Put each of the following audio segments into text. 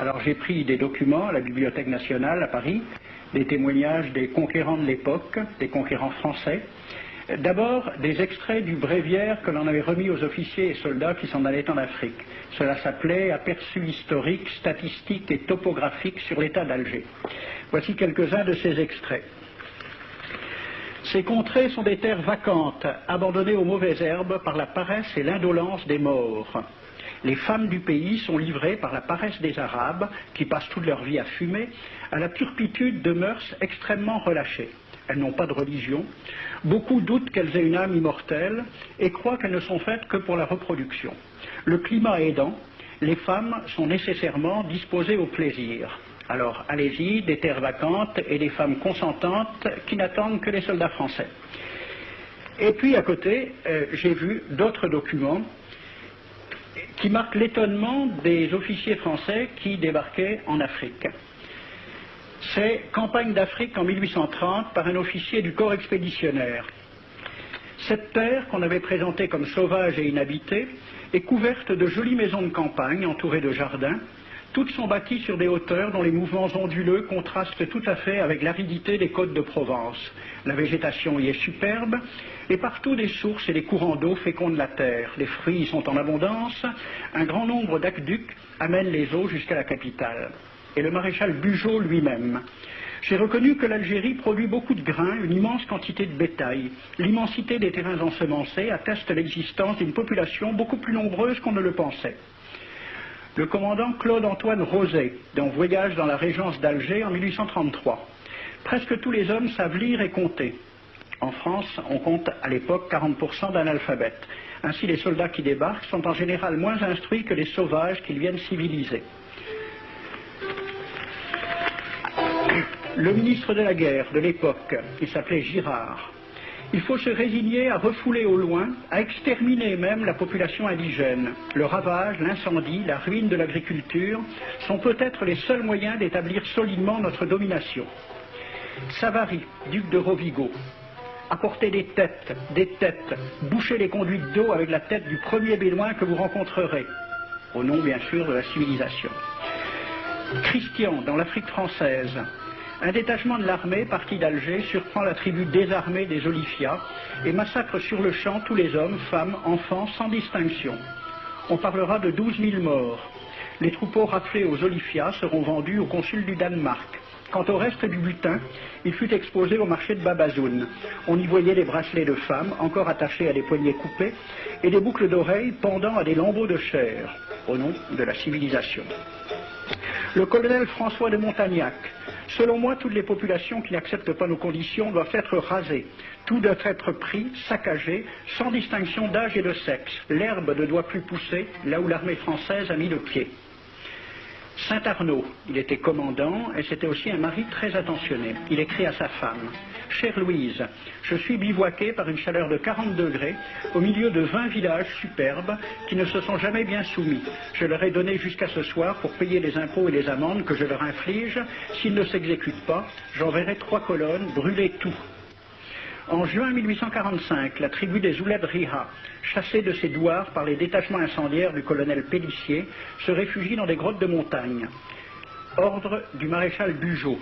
Alors j'ai pris des documents à la Bibliothèque nationale à Paris, des témoignages des conquérants de l'époque, des conquérants français. D'abord, des extraits du bréviaire que l'on avait remis aux officiers et soldats qui s'en allaient en Afrique. Cela s'appelait « Aperçu historique, statistique et topographique sur l'état d'Alger ». Voici quelques-uns de ces extraits. Ces contrées sont des terres vacantes, abandonnées aux mauvaises herbes par la paresse et l'indolence des morts. Les femmes du pays sont livrées par la paresse des Arabes, qui passent toute leur vie à fumer, à la turpitude de mœurs extrêmement relâchées. Elles n'ont pas de religion. Beaucoup doutent qu'elles aient une âme immortelle et croient qu'elles ne sont faites que pour la reproduction. Le climat aidant, les femmes sont nécessairement disposées au plaisir. Alors, allez-y, des terres vacantes et des femmes consentantes qui n'attendent que les soldats français. Et puis, à côté, j'ai vu d'autres documents qui marquent l'étonnement des officiers français qui débarquaient en Afrique. C'est Campagne d'Afrique en 1830 par un officier du corps expéditionnaire. Cette terre, qu'on avait présentée comme sauvage et inhabitée, est couverte de jolies maisons de campagne entourées de jardins. Toutes sont bâties sur des hauteurs dont les mouvements onduleux contrastent tout à fait avec l'aridité des côtes de Provence. La végétation y est superbe, et partout des sources et des courants d'eau fécondent la terre. Les fruits y sont en abondance, un grand nombre d'aqueducs amènent les eaux jusqu'à la capitale. Et le maréchal Bugeaud lui-même. J'ai reconnu que l'Algérie produit beaucoup de grains, une immense quantité de bétail. L'immensité des terrains ensemencés atteste l'existence d'une population beaucoup plus nombreuse qu'on ne le pensait. Le commandant Claude-Antoine Roset, dans Voyage dans la Régence d'Alger en 1833. Presque tous les hommes savent lire et compter. En France, on compte à l'époque 40% d'analphabètes. Ainsi, les soldats qui débarquent sont en général moins instruits que les sauvages qu'ils viennent civiliser. Le ministre de la guerre de l'époque, il s'appelait Girard. Il faut se résigner à refouler au loin, à exterminer même la population indigène. Le ravage, l'incendie, la ruine de l'agriculture sont peut-être les seuls moyens d'établir solidement notre domination. Savary, duc de Rovigo, apportez des têtes, bouchez les conduites d'eau avec la tête du premier bédouin que vous rencontrerez, au nom bien sûr de la civilisation. Christian, dans l'Afrique française, un détachement de l'armée parti d'Alger surprend la tribu désarmée des Olifias et massacre sur le champ tous les hommes, femmes, enfants, sans distinction. On parlera de 12 000 morts. Les troupeaux raflés aux Olifias seront vendus au consul du Danemark. Quant au reste du butin, il fut exposé au marché de Babazoun. On y voyait des bracelets de femmes, encore attachés à des poignets coupés, et des boucles d'oreilles pendant à des lambeaux de chair, au nom de la civilisation. Le colonel François de Montagnac. Selon moi, toutes les populations qui n'acceptent pas nos conditions doivent être rasées. Tout doit être pris, saccagé, sans distinction d'âge et de sexe. L'herbe ne doit plus pousser là où l'armée française a mis le pied. Saint-Arnaud, il était commandant et c'était aussi un mari très attentionné. Il écrit à sa femme « Chère Louise, je suis bivouaqué par une chaleur de 40 degrés au milieu de 20 villages superbes qui ne se sont jamais bien soumis. Je leur ai donné jusqu'à ce soir pour payer les impôts et les amendes que je leur inflige. S'ils ne s'exécutent pas, j'enverrai 3 colonnes brûler tout. » En juin 1845, la tribu des Ouled Riha, chassée de ses douars par les détachements incendiaires du colonel Pélissier, se réfugie dans des grottes de montagne. Ordre du maréchal Bugeaud.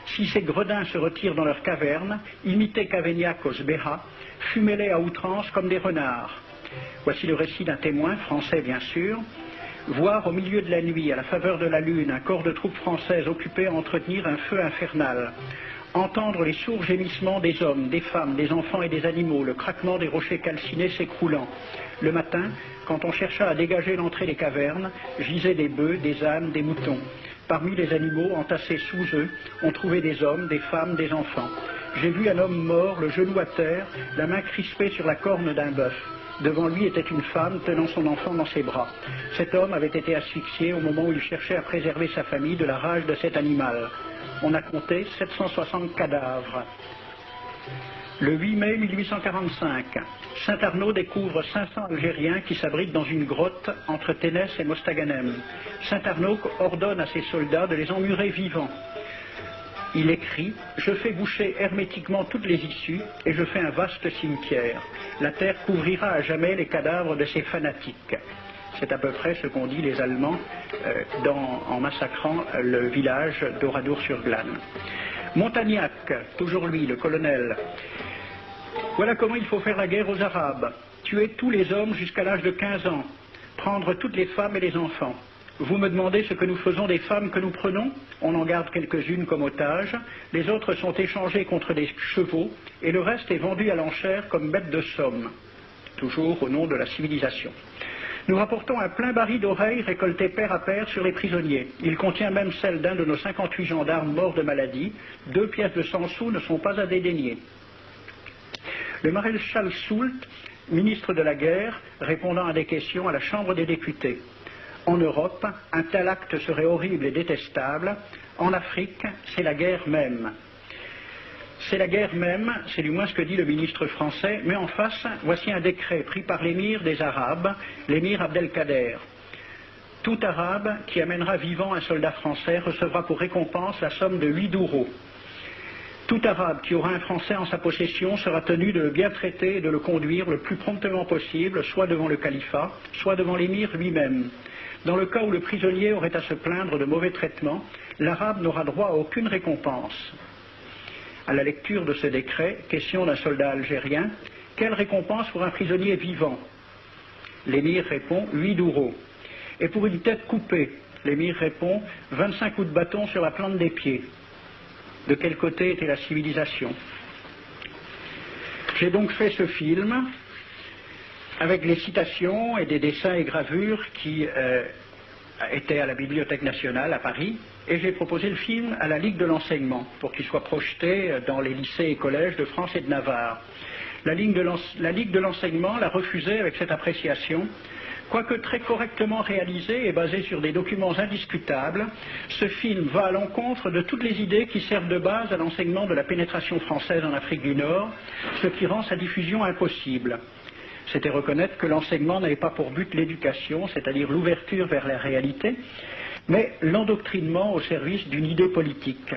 Si ces gredins se retirent dans leurs cavernes, imitez Cavaignac aux Béha, fumez-les à outrance comme des renards. Voici le récit d'un témoin, français bien sûr. Voir au milieu de la nuit, à la faveur de la lune, un corps de troupes françaises occupé à entretenir un feu infernal. Entendre les sourds gémissements des hommes, des femmes, des enfants et des animaux, le craquement des rochers calcinés s'écroulant. Le matin, quand on chercha à dégager l'entrée des cavernes, gisaient des bœufs, des ânes, des moutons. Parmi les animaux, entassés sous eux, on trouvait des hommes, des femmes, des enfants. J'ai vu un homme mort, le genou à terre, la main crispée sur la corne d'un bœuf. Devant lui était une femme tenant son enfant dans ses bras. Cet homme avait été asphyxié au moment où il cherchait à préserver sa famille de la rage de cet animal. On a compté 760 cadavres. Le 8 mai 1845, Saint-Arnaud découvre 500 Algériens qui s'abritent dans une grotte entre Ténès et Mostaganem. Saint-Arnaud ordonne à ses soldats de les emmurer vivants. Il écrit « Je fais boucher hermétiquement toutes les issues et je fais un vaste cimetière. La terre couvrira à jamais les cadavres de ces fanatiques. » C'est à peu près ce qu'ont dit les Allemands en massacrant le village d'Oradour-sur-Glane. Montagnac, toujours lui, le colonel. Voilà comment il faut faire la guerre aux Arabes. Tuer tous les hommes jusqu'à l'âge de 15 ans. Prendre toutes les femmes et les enfants. Vous me demandez ce que nous faisons des femmes que nous prenons? On en garde quelques-unes comme otages, les autres sont échangées contre des chevaux, et le reste est vendu à l'enchère comme bête de somme, toujours au nom de la civilisation. Nous rapportons un plein baril d'oreilles récolté paire à paire sur les prisonniers. Il contient même celle d'un de nos 58 gendarmes morts de maladie. 2 pièces de 100 sous ne sont pas à dédaigner. Le maréchal Soult, ministre de la guerre, répondant à des questions à la Chambre des députés. En Europe, un tel acte serait horrible et détestable. En Afrique, c'est la guerre même. C'est la guerre même, c'est du moins ce que dit le ministre français, mais en face, voici un décret pris par l'émir des Arabes, l'émir Abdelkader. Tout Arabe qui amènera vivant un soldat français recevra pour récompense la somme de 8 douros. Tout Arabe qui aura un Français en sa possession sera tenu de le bien traiter et de le conduire le plus promptement possible, soit devant le califat, soit devant l'émir lui-même. Dans le cas où le prisonnier aurait à se plaindre de mauvais traitements, l'Arabe n'aura droit à aucune récompense. À la lecture de ce décret, question d'un soldat algérien, quelle récompense pour un prisonnier vivant? L'émir répond 8 douros. Et pour une tête coupée, l'émir répond 25 coups de bâton sur la plante des pieds. De quel côté était la civilisation? J'ai donc fait ce film avec les citations et des dessins et gravures qui étaient à la Bibliothèque nationale à Paris, et j'ai proposé le film à la Ligue de l'enseignement pour qu'il soit projeté dans les lycées et collèges de France et de Navarre. La Ligue de l'enseignement l'a refusé avec cette appréciation. Quoique très correctement réalisé et basé sur des documents indiscutables, ce film va à l'encontre de toutes les idées qui servent de base à l'enseignement de la pénétration française en Afrique du Nord, ce qui rend sa diffusion impossible. C'était reconnaître que l'enseignement n'avait pas pour but l'éducation, c'est-à-dire l'ouverture vers la réalité, mais l'endoctrinement au service d'une idée politique.